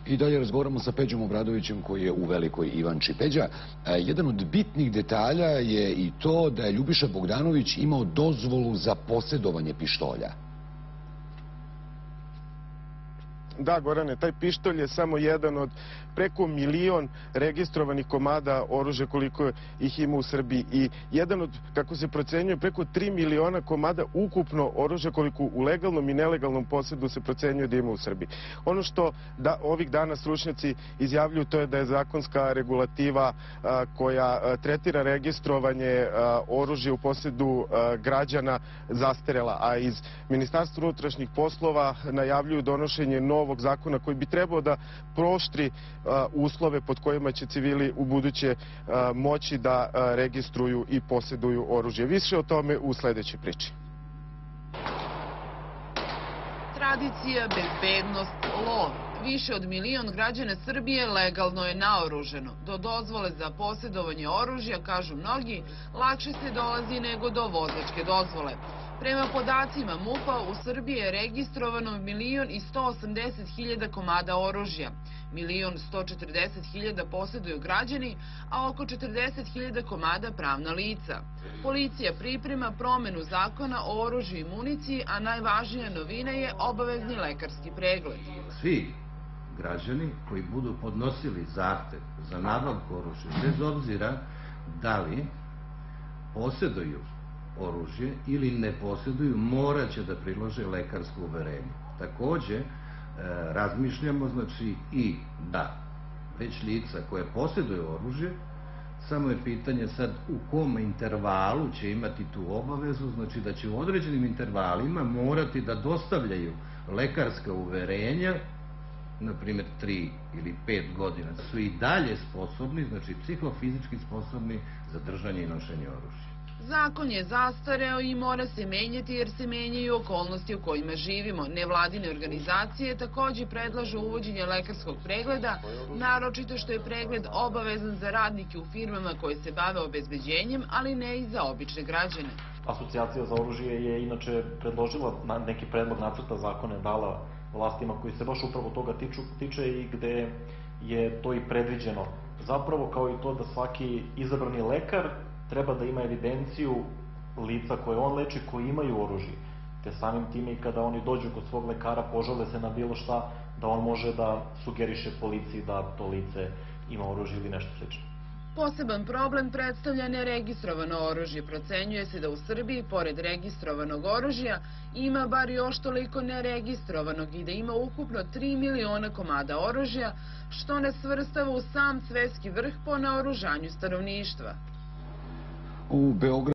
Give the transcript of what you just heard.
I dalje razgovaramo sa Peđom Obradovićem koji je u Velikoj Ivanči. Peđa, jedan od bitnih detalja je i to da je Ljubiša Bogdanović imao dozvolu za posjedovanje pištolja. Da, Gorane, taj pištolj je samo jedan od preko 1 milion registrovanih komada oružja koliko ih ima u Srbiji i jedan od, kako se procenjuje, preko 3 miliona komada ukupno oružja koliko u legalnom i nelegalnom posjedu se procenjuje da ima u Srbiji. Ono što ovih dana stručnjaci izjavljuju to je da je zakonska regulativa koja tretira registrovanje oružja u posjedu građana zastarela, a iz Ministarstva unutrašnjih poslova najavljuju donošenje novog zakona koji bi trebao da pooštri uslove pod kojima će civili u buduće moći da registruju i posjeduju oružje. Više o tome u sljedećoj priči. Tradicija, bezbednost, lov. Više od 1 milion građana Srbije legalno je naoruženo. Do dozvole za posjedovanje oružja, kažu mnogi, lakše se dolazi nego do vozačke dozvole. Prema podacima MUP-a u Srbiji je registrovano 1.180.000 komada oružja. 1.140.000 posjeduju građani, a oko 40.000 komada pravna lica. Policija priprema promenu zakona o oružju i municiji, a najvažnija novina je obavezni lekarski pregled. Svi građani koji budu podnosili zahtev za nabavku oružja, bez obzira da li posjeduju oružje ili ne posjeduju, morat će da prilože lekarsko uverenje. Takođe, razmišljamo znači i da već lica koje posjeduju oružje, samo je pitanje sad u kom intervalu će imati tu obavezu, znači da će u određenim intervalima morati da dostavljaju lekarska uverenja, na primjer 3 ili 5 godina, su i dalje sposobni, znači psihofizički sposobni za držanje i nošenje oružja. Zakon je zastareo i mora se menjati jer se menjaju okolnosti u kojima živimo. Nevladine organizacije također predlažu uvođenje lekarskog pregleda, naročito što je pregled obavezan za radnike u firmama koje se bave obezbeđenjem, ali ne i za obične građane. Asocijacija za oružje je inače predložila neki predlog nacrta zakona, dala vlastima koji se baš upravo toga tiče i gde je to i predviđeno. Zapravo kao i to da svaki izabrani lekar treba da ima evidenciju lica koje on leči, koji imaju oružje. Te samim time i kada oni dođu kod svog lekara, požale se na bilo šta, da on može da sugeriše policiji da to lice ima oružje ili nešto slično. Poseban problem predstavlja neregistrovano oružje. Procenjuje se da u Srbiji, pored registrovanog oružja, ima bar još toliko neregistrovanog i da ima ukupno 3 miliona komada oružja, što ne svrstava u sam svetski vrh po naoružanju stanovništva. U Beogradu